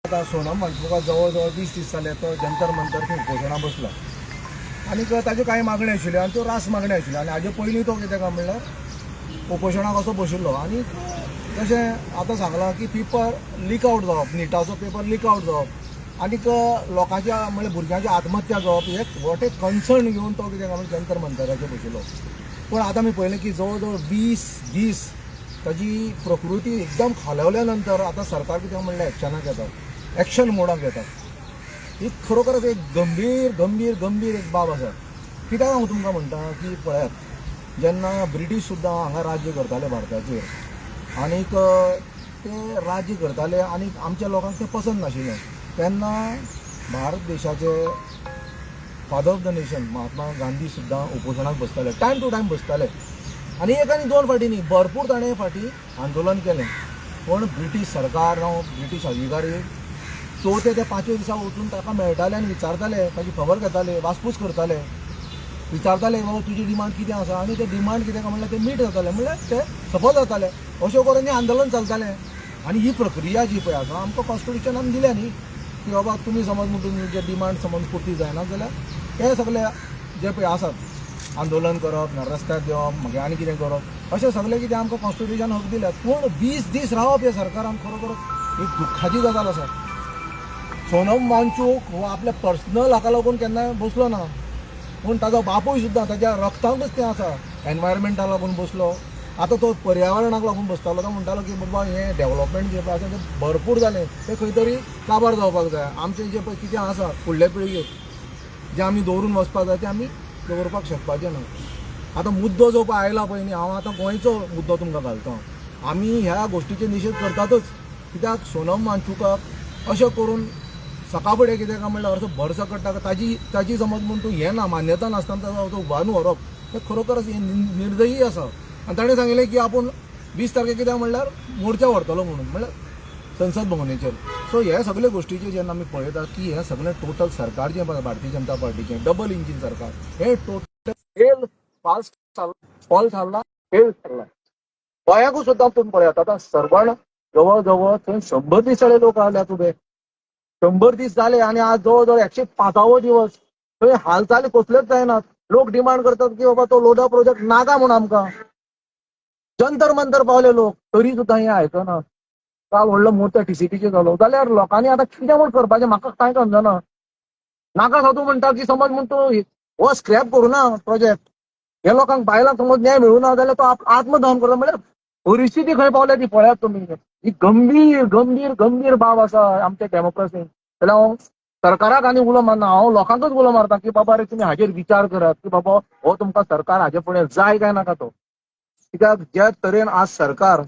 आता सोनम वांगचुकाक जवळ 20 दीस जाले तो जंतर मंतर थंय उपोशणां बसला आनी ताज्यो कांय मागण्यो आशिल्ल्यो आनी त्यो रास मागण्यो आशिल्ल्यो आनी हाजे पयलीं तो कितें काय म्हणल्यार उपोशणाक असो बशिल्लो आनी जशें आतां सांगलां की पेपर लीक आवट जावप निटाचो पेपर लीक आवट जावप आनीक लोकांच्या म्हणल्यार भुरग्यांची आत्महत्या जावप हे व्हॉट ए कन्सर्न घेवन तो कितें काय जंतर मंतराचेर बशिल्लो. पूण आतां आमी पळयलें की जवळ 20 दीस ताजी प्रकृती एकदम खालवल्या नंतर आतां सरकार कितें म्हणल्यार एक्शनाक येता, एक्शन मोडाक येता. ही खरोखरच एक गंभीर गंभीर गंभीर एक बाब आसा. कित्याक हांव तुमकां म्हणटा की पळयात, जेन्ना ब्रिटीश सुद्दां हांगा राज्य करताले भारताचेर आनीक ते राज्य करताले आनीक आमच्या लोकांक तें पसंद नाशिल्लें, तेन्ना भारत देशाचे father of the nation Mahatma Gandhi सुद्दां उपोशणाक बसताले, टायम टू टायम बसताले आनी एक आनी दोन फावटी न्ही, भरपूर ताणें फाटी आंदोलन केलें. पण ब्रिटीश सरकार ब्रिटीश अधिकारी चवथे ते 5वे दिसा वचून ताका मेळटाले आनी विचारताले, ताची खबर घेताले, वासपूस करताले, विचारताले बाबा तुजी डिमांड कितें आसा आनी ते डिमांड कितें काय म्हणल्यार ते मीट जाताले, म्हणल्यार ते सफल जाताले. अशें करून आंदोलन चलतालें. आनी ही प्रक्रिया जी पळय आसा आमकां कॉन्स्टिट्युशनान दिल्या न्ही की बाबा तुमी समज म्हणून जे डिमांड समज पुर्ती जायना जाल्यार हे सगळे जे पळय आसात आंदोलन करप ना रस्त्यार देवप मागीर आनी कितें करप अशें सगळें कितें आमकां कॉन्स्टिट्युशन हक दिल्यात. पूण 20 दीस रावप हे सरकारान खरोखर एक दुख्खाची गजाल आसा. सोनम वांगचूक हो आपल्या पर्सनल हाका लागून केन्नाय बसलो ना, पूण ताजो बापूय सुद्दां ताच्या रक्तांतूच तें आसा, एनवायरमेंटाक लागून बसलो. आतां तो पर्यावरणाक लागून बसतालो, तो म्हणटालो की बाबा हें डेव्हलपमेंट जें पळय आसा तें भरपूर जालें, तें खंय तरी काबार जावपाक जाय. आमचें जें पळय कितें आसा फुडले पिळगेक जें आमी दवरून वचपाक जाय तें आमी दवरपाक शकपाचें ना. आतां मुद्दो जो पळय आयला पळय न्ही, हांव आतां गोंयचो मुद्दो तुमकां घालता. आमी ह्या गोश्टीचेर निशेध करतातच, कित्याक सोनम वांगचुकाक अशें करून सकाळ फुडें कितें काय म्हणल्यार असो भरसकट ताची समज म्हूण तूं हें ना मान्यता नासतना ताजो उबारून व्हरप हें खरोखरच हें निर्दयी आसा. आनी ताणें सांगिल्लें की आपूण 20 तारखेक कित्याक म्हणल्यार मोर्चा व्हरतलो म्हणून, म्हणल्यार संसद भवनाचेर. सो हे सगळे गोश्टीचेर जेन्ना आमी पळयतात की हें सगळें टोटल सरकार जें भारतीय जनता पार्टीचें डबल इंजीन सरकार हें टोटल फेल फॉल थारला, फेल थारला. गोंयाकूच सुद्दां तुम्ही पळयात आतां सर्वण जवळ जवळ थंय 100 दीस जाले लोक आल्यात उबे, 100 दीस जाले आनी आज जवळ जवळ 105वो दिवस. थंय हालचाली कसल्योच जायनात. लोक डिमांड करतात की बाबा तो लोधा प्रोजेक्ट नाका म्हूण आमकां. जंतर मंतर पावले लोक, तरी सुद्दां हें आयकना. काल व्हडलो मोर्चा TCPचे जालो, जाल्यार लोकांनी आतां कितें म्हूण करपाचें म्हाका कांय समजना. नाका साधू म्हणटा की समज म्हूण तूं हो स्क्रॅप करूना प्रोजेक्ट, हे लोकांक बायलांक समज न्याय मेळूना जाल्यार तो आत्मदहन करता. म्हणल्यार परिस्थिती खंय पावल्या ती पळयात तुमी. ही गंभीर गंभीर गंभीर बाब आसा आमच्या डेमोक्रेसीन. जाल्यार हांव सरकाराक आनी उलो मारना, हांव लोकांकच उलो मारता की बाबा रे तुमी हाजेर विचार करात की बाबा हो तुमकां सरकार हाजे फुडें जाय काय नाका तो. कित्याक ज्या तरेन आज सरकार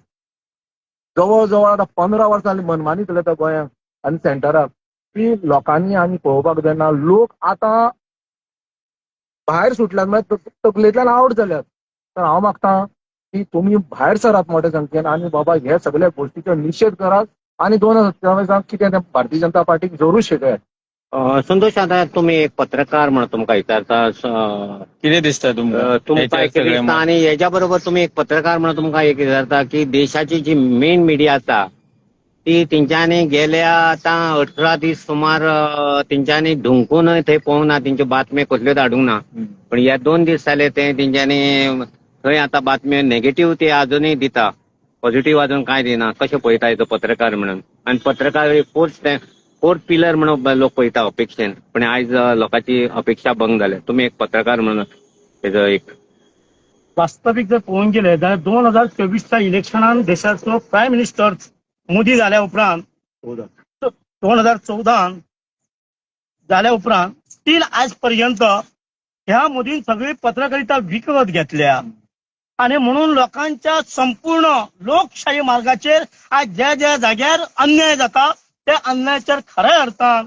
जवळ जवळ आतां 15 वर्सां मनमानी चलयता गोंयांत आनी सेंटराक, ती लोकांनी आनी पळोवपाक जेन्ना लोक आतां भायर सुटल्यात म्हळ्यार तकलेंतल्यान आवट जाल्यात. तर हांव मागतां की तुमी भायर सरात मोठ्या संख्येन आनी बाबा हे सगळ्या गोश्टीचो निशेध करात आनी 2027 कितें तें भारतीय जनता पार्टीक जरूर शिकयात. संतोष, आता तुम्ही एक पत्रकार म्हणून तुमकां विचारता कितें दिसता तुमकां कितें दिसता, आनी हेच्या बरोबर तुम्ही एक पत्रकार म्हणून तुमकां एक विचारता की देशाची जी मेन मिडिया आसा ती तेंच्यांनी गेल्या आतां 18 दीस सुमार तेंच्यांनी ढुंकून थंय पळोवंक ना, तेंच्यो बातम्यो कसल्योच हाडूंक ना. पण ह्या 2 दीस जाले ते तेंच्यांनी थंय आतां बातम्यो नेगेटिव्ह ते अजूनय दिता, पॉझिटिव्ह अजून कांय दिना. कशें पळयता हेजो पत्रकार म्हणून? आनी पत्रकार फोर्थ पिलर म्हणून लोक पळयता अपेक्षेन, पण आयज लोकांची अपेक्षा भंग जाल्या. तुम्ही एक पत्रकार म्हणून हेजो एक वास्तविक जर पळोवंक गेले जाल्यार 2024च्या इलेक्शनान देशाचो प्रायम मिनिस्टर मोदी जाल्या उपरांत 2014 जाल्या उपरांत स्टील आज पर्यंत ह्या मोदीन सगळी पत्रकारिता विकत घेतल्या. आणि म्हणून लोकांच्या संपूर्ण लोकशाही मार्गाचेर आज ज्या ज्या जाग्यार अन्याय जाता त्या अन्यायाचेर खऱ्या अर्थान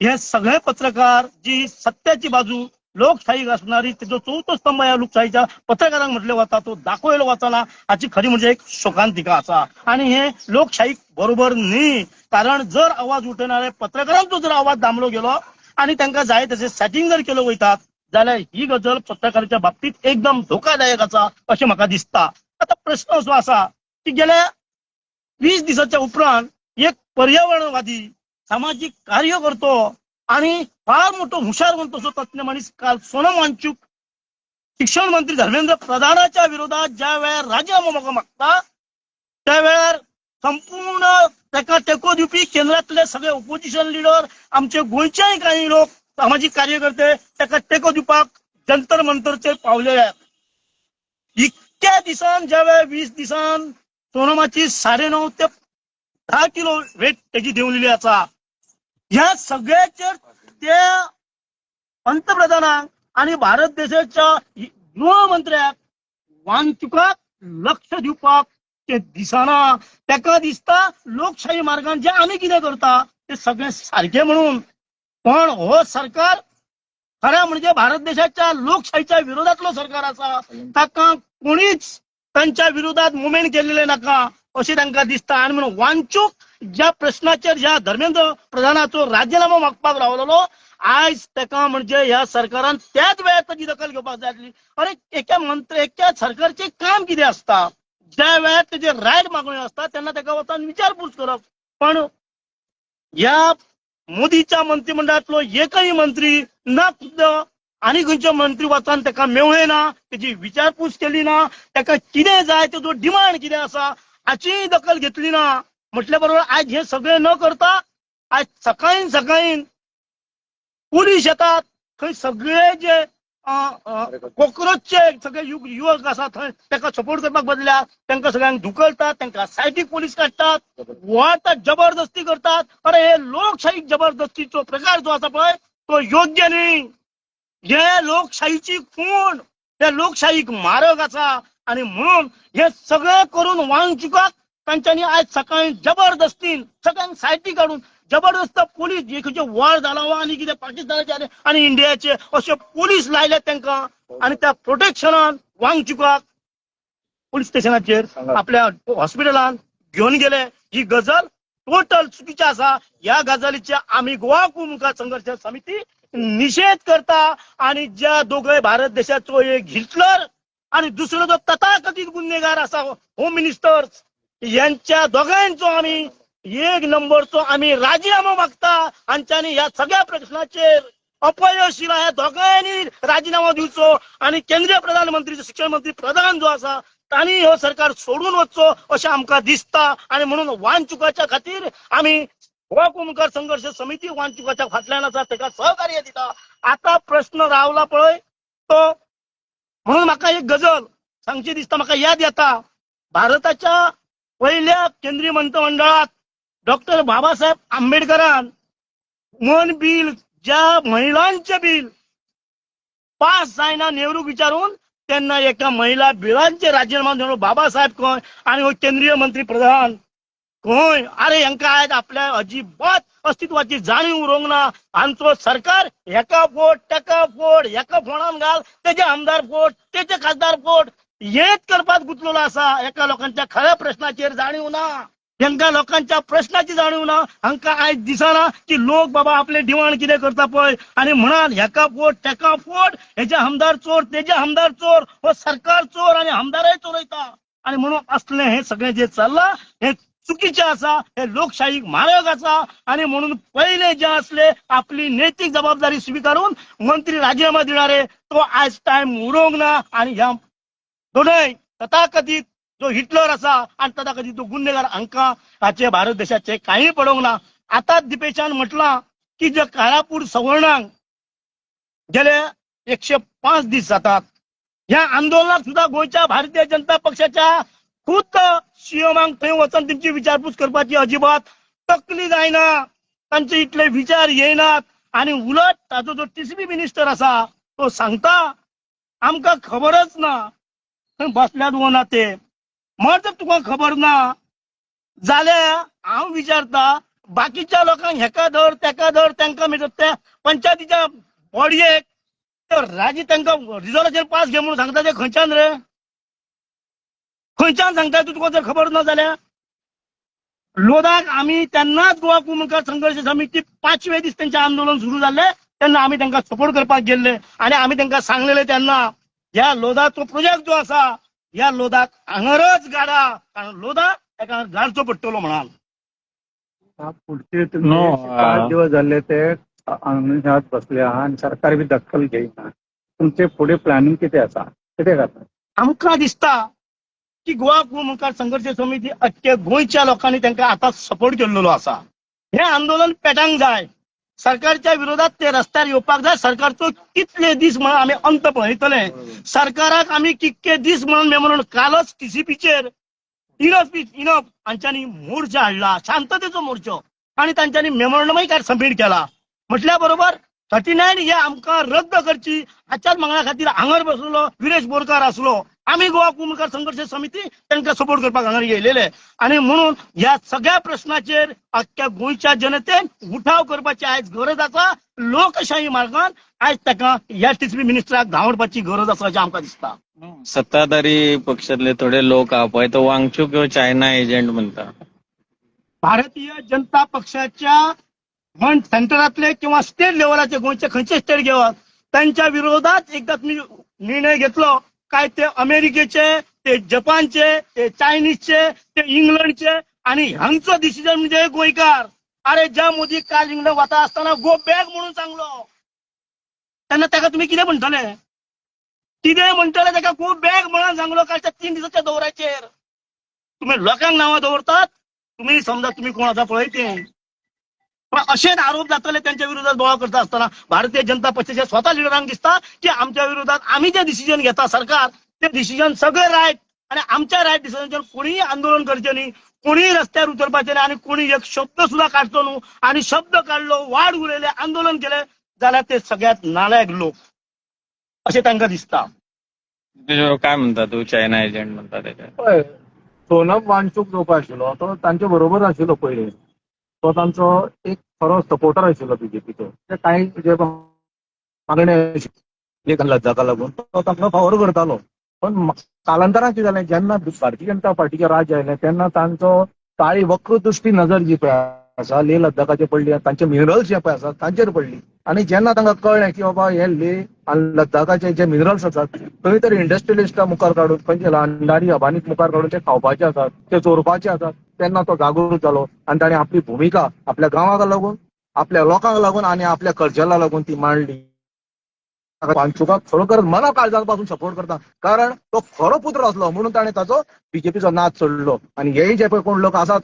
हे सगळे पत्रकार जी सत्याची बाजू लोकशाही असणारी जो चौथो स्तंभ या लोकशाहीच्या पत्रकारांक म्हटले वता तो दाखवलो वचना हाची खरी म्हणजे एक शोकांतिका आसा. आणि हे लोकशाहीक बरोबर न्ही. कारण जर आवाज उठवणारे पत्रकारांचो जर आवाज दामलो गेलो आणि तांकां जाय तशें सेटिंग जर केलो वयतात जाल्यार ही गजाल पत्रकाराच्या बाबतीत एकदम धोकादायक आसा अशें म्हाका दिसता. आता प्रश्न असो आसा की गेल्या 20 दिसाच्या उपरांत एक पर्यावरणवादी सामाजिक कार्य करतो आणि फार मोठं हुशार म्हणतो असो तज्ञ मनीस काल सोनम वांचूक शिक्षण मंत्री धर्मेंद्र प्रधानाच्या विरोधात ज्या वेळार राजीनामा मागता त्या वेळार संपूर्ण ताका टेको दिवपी केंद्रातले सगळे ओपोजिशन लिडर आमचे गोंयचेय काही लोक सामाजिक कार्यकर्ते ताका टेको दिवपाक जंतर मंतरचेर पावले आहेत. इतक्या दिसान ज्या वेळार 20 दिसान सोनमाची 9.5 ते 10 किलो वेट त्याची देवलेली आसा. ह्या सगळ्याचेर त्या पंतप्रधानांक आणि भारत देशाच्या गृहमंत्र्याक वांचुकाक लक्ष दिवपाक ते दिसना. ताका दिसता लोकशाही मार्गान जे आमी कितें करता ते सगळें सारखें म्हणून. पण हो सरकार खऱ्या म्हणजे भारत देशाच्या लोकशाहीच्या विरोधातलो सरकार आसा. ताका कोणीच तांच्या विरोधात मुवमेंट केलेले नाका अशें तांकां दिसता. आनी म्हणून वांचूक ज्या प्रश्नाचेर ज्या धर्मेंद्र प्रधानाचो राजीनामा मागपाक रावलेलो आयज ताका म्हणजे ह्या सरकारान त्याच वेळार ताची दखल घेवपाक जाय आसली. अरे एका सरकारचें काम कितें आसता ज्या वेळार तेजे रायट मागण्यो आसता तेन्ना ताका वचून विचारपूस करप. पण ह्या मोदीच्या मंत्रिमंडळातलो एकही मंत्री ना खुद्द आनी खंयचे मंत्री वचून ताका मेवळे ना, तेजी विचारपूस केली ना, ताका कितें जाय तेजो डिमांड कितें आसा हाची दखल घेतली ना. म्हटल्या बरोबर आज हे सगळें न करता आज सकाळीं पुलीस येतात थंय सगळे जे कॉक्रोचचे सगळे युवक आसा थंय ताका सपोर्ट करपाक बदल्या तांकां सगळ्यांक धुकलतात, तांकां सायटीक पुलीस काडटात, वळटात, जबरदस्ती करतात. अरे हे लोकशाही जबरदस्तीचो प्रकार जो आसा पळय तो योग्य न्ही. हे लोकशाहीची खूण, हे लोकशाहीक मारक आसा. आणि म्हणून हे सगळें करून वांचुकाक तांच्यांनी आज सकाळी जबरदस्तीन सगळ्यांक सायटी काडून जबरदस्त पोलीस जे खंयचे वॉर जाला वा आनी कितें पाकिस्तानाचे आनी इंडियाचे अशे पोलीस लायले तांकां. आनी त्या प्रोटेक्शनान वांगचुकाक पुलीस स्टेशनाचेर आपल्या हॉस्पिटलान घेवन गेले. ही गजाल टोटल चुकीची आसा. ह्या गजालीचे आमी गोवा मुखार संघर्ष समिती निषेध करता. आणि ज्या दोघे भारत देशाचो एक हिटलर आणि दुसरो जो तथाकथित गुन्हेगार आसा होम मिनिस्टर यांच्या दोघांचो आमी एक नंबरचो आमी राजीनामा मागता. हांच्यांनी ह्या सगळ्या प्रश्नाचेर अपयश येयला. ह्या दोघांनी राजीनामा दिवचो आणि केंद्रीय प्रधानमंत्री शिक्षण मंत्री प्रधान जो आसा तांणी हो सरकार सोडून वचचो अशें आमकां दिसता. आणि म्हणून वांचुकाच्या खातीर आमी गोवा मुखार संघर्ष समिती वांचुकाच्या फाटल्यान आसा ताका सहकार्य दिता. आता प्रश्न रावला पळय तो म्हणून म्हाका एक गजल सांगची दिसता. म्हाका याद येता भारताच्या पहिल्या केंद्रीय मंत्रिमंडळात डॉक्टर बाबासाहेब आंबेडकरान मन बिल ज्या महिलांचे बिल पास जायना नेहरूक विचारून तेन्ना एका महिला बिलांचे राजीनामा दिलो. बाबासाहेब खंय आणि हो केंद्रीय मंत्री प्रधान खंय. अरे हांकां आयज आपल्या अजिबात अस्तित्वाची जाणीव उरोंक ना. हांचो सरकार हेका फोड तेका फोड, हेका फोंडान घाल, तेजे आमदार फोड, तेजे खासदार फोड हेच करपाक गुंतलेलो आसा. एका लोकांच्या खऱ्या प्रश्नाचेर जाणीव ना. हांकां लोकांच्या प्रश्नाची जाणीव ना. हांकां आयज दिसना की लोक बाबा आपले डिमांड कितें करता पळय आनी म्हणान हेका फोड तेका फोड, हेजे आमदार चोर तेजे आमदार चोर, हो सरकार चोर आनी आमदारय चोरयता. आनी म्हणून असलें हे सगळें जे चल्लां हे चुकीचे आसा. हे लोकशाहीक मारक आसा. आणि म्हणून पहिले जे असले आपली नैतिक जबाबदारी स्वीकारून मंत्री राजीनामा दिणारे तो आज टाइम उरोंक ना. आणि ह्या दोनय तथाकथित जो हिटलर आसा आणि तथाकथित जो गुन्हेगार हांकां हाचे भारत देशाचे काही पडोंक ना. आताच दिपेशान म्हटलां की जे काळापूर सवर्णांक गेले 105 दीस जातात. ह्या आंदोलनाक सुद्धा गोंयच्या भारतीय जनता पक्षाच्या खुद्द सीएमांक थंय वचून तेंची विचारपूस करपाची अजिबात तकली जायना. तांचे इतले विचार येयनात. आणि उलट ताजो जो टीसीबी मिनिस्टर आसा तो सांगता आमकां खबरच ना. थंय बसल्यात वना ते. मग जर तुका खबर ना जाल्यार हांव विचारता बाकीच्या लोकांक हेका धर तेका धर तांकां मेळटा त्या पंचायतीच्या बॉडयेक राजी तांकां रिजॉल्यूशन पास घे म्हणून सांगता ते खंयच्यान रे? खंयच्यान सांगता तुका जर खबर ना जाल्यार? लोधाक आमी तेन्नाच गोवा मुखार संघर्ष समिती 5वे दीस तेंचें आंदोलन सुरू जाल्लें तेन्ना आमी तांकां सपोर्ट करपाक गेल्ले आनी आमी तांकां सांगलेले तेन्ना ह्या लोधाचो प्रोजेक्ट जो आसा ह्या लोधाक हांगरच गाडा कारण लोधा एका गाडचो पडटलो म्हणान. पुढचे No, तुम्ही 5 दिवस झाले ते अनुषात बसले आहात आणि सरकार बी दखल घेईना. तुमचे पुढे प्लॅनिंग किती असा किती करता? आमकां दिसता की गोवा गोमुखार संघर्ष समिती अख्ख्या गोंयच्या लोकांनी तांकां आतां सपोर्ट केल्लो आसा. हे आंदोलन पेटांक जाय. सरकारच्या विरोधात ते रस्त्यार येवपाक जाय. सरकारचो कितले दीस म्हणून आमी अंत पळयतले. सरकाराक आमी कितके दीस म्हणून कालच TCPचेर इनफ हांच्यांनी मोर्चा हाडला, शांततेचो मोर्चो, आणि तांच्यांनी मेमोरंडमय सबमीट केला. म्हटल्या बरोबर 39 हे आमकां रद्द करची हाच्याच मंगळा खातीर हांगर बसलो विरेश बोरकार आसलो. आमी गोवा कुमकार संघर्ष समिती तांकां सपोर्ट करपाक हांगर येयलेले, आणि म्हणून ह्या सगळ्या प्रश्नाचेर अख्ख्या गोंयच्या जनतेन उठाव करपाची आयज गरज आसा. लोकशाही मार्गान आयज ताका ह्या TCP मिनिस्टराक धांवडपाची गरज आसा अशें आमकां दिसता. सत्ताधारी पक्षातले थोडे लोक आहा पळय तो वांगचूक ह्यो चायना एजंट म्हणता. भारतीय जनता पक्षाच्या म्हण सेंटरातले किंवा स्टेट लेवलाचे गोंयचे खंयचे स्टेट घेवत त्यांच्या विरोधात एकदा तुम्ही निर्णय घेतलो काय ते अमेरिकेचे, ते जपानचे, ते चायनीजचे, ते इंग्लंडचे, आणि ह्यांचं डिसिजन म्हणजे गोंयकार. अरे ज्या मोदी काल इंग्लंड वता असताना गो बॅक म्हणून सांगलो, तेन्ना ताका तुम्ही कितें म्हणटले? कितें म्हणटले ताका गो बॅक म्हणून सांगलो कालच्या 3 दिसाच्या दौऱ्याचेर. तुम्ही लोकांक नांवां दवरतात. तुम्ही समजा तुम्ही कोण आसा पळय ते, पण असेच आरोप जातले त्यांच्या विरोधात बोळा करता असताना भारतीय जनता पक्षाच्या स्वतः लिडरांक दिसता की आमच्या विरोधात आम्ही जे डिसिजन घेता सरकार ते डिसिजन सगळे राईट, आणि आमच्या राईट डिसिजनचेर कोणीही आंदोलन करचे न्ही, कोणीही रस्त्यार उतरपाचे न्ही, आणि कोणी एक शब्द सुद्धा काढतो न्हू. आणि शब्द काढलो, वाड उलयले, आंदोलन केले जाल्यार ते सगळ्यात नालायक लोक असे तांकां दिसता. तुझ्यावर काय म्हणता तू चायना एजंट म्हणता त्याच्यात? पळय, सोनम वांगचूक जो पळय आशिल्लो तो तांचे बरोबर आशिल्लो पयलीं. तो तांचो एक खरो सपोर्टर आशिल्लो BJPचो. ते कांय जे मागणे एक लद्दाखा लागून तो तांकां फावोर करतालो. पण कालांतरान कितें जालें, जेन्ना भारतीय जनता पार्टीचें राज्य आयलें तेन्ना तांचो काळी वक्रदृश्टी नजर जी पळय आसा लेह लद्दाखाचेर पडली, तांचे मिनरल्स जे पळय आसात तांचेर पडली. आणि जेन्ना तांकां कळ्ळें की बाबा हे लेह आनी लद्दाखाचे जे मिनरल्स आसात थंय तर इंडस्ट्रियलिस्टां मुखार काडून खंयचे ल्हानदारी अबानीक मुखार काडून ते खावपाचे आसात, ते चोरपाचे आसात, तेन्ना तो जागृत जालो आनी ताणें आपली भुमिका आपल्या गांवाक लागून, आपल्या लोकांक लागून आनी आपल्या कर्जला लागून ती मांडली. वांगचुकाक खरोखर मना काळजां पासून सपोर्ट करता, कारण तो खरो पुत्र असलो म्हणून ताणें ताचो BJPचो नाद सोडलो. आणि हेय जे पळय कोण लोक आसात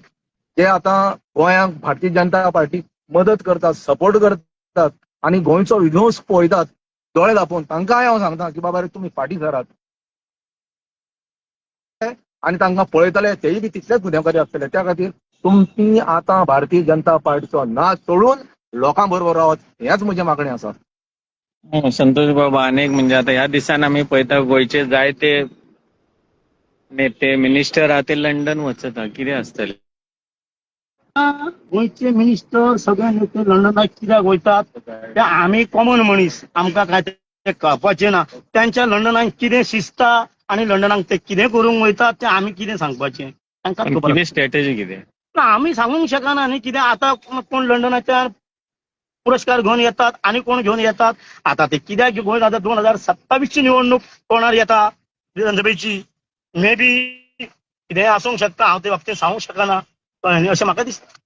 जे आतां गोंयांक भारतीय जनता पार्टीक मदत करतात, सपोर्ट करतात आणि गोंयचो विध्वंस पळयतात दोळे धांपून, तांकांय हांव सांगता की बाबा रे तुमी फाटीं सरात. आणि तांकां पळयतले तेय बी तितलेच गुन्हेगारी आसतले. त्या खातीर तुमी आतां भारतीय जनता पार्टीचो नाद सोडून लोकां बरोबर रावत, हेंच म्हजें मागणें आसा. संतोष बाबा, अनेक म्हणजे आता ह्या दिसान आम्ही पळयता गोंयचे जायते नेते मिनिस्टर आहा ते लंडन वचता, कितें आसतलें? गोंयचे मिनिस्टर सगळे नेते लंडनाक कित्याक वयतात ते आमी कॉमन मनीस, आमकां काय ते कळपाचें ना. त्यांच्या लंडनाक कितें शिस्ता आणि लंडनाक ते कितें करूंक वयतात ते आमी कितें सांगपाचें तांकां खबर कितें स्ट्रॅटेजी कितें? ना. आमी सांगूंक शकना न्ही कितें. आतां कोण लंडनाच्या पुरस्कार घेवन येतात आणि कोण घेवन येतात. आता ते कित्याक गोंय आता 2027ची निवडणूक कोणार येता विधानसभेची, मे बी कितें आसूंक शकता. हांव ते बाबतींत सांगूंक शकना, कळ्ळें न्ही, अशें म्हाका दिसता.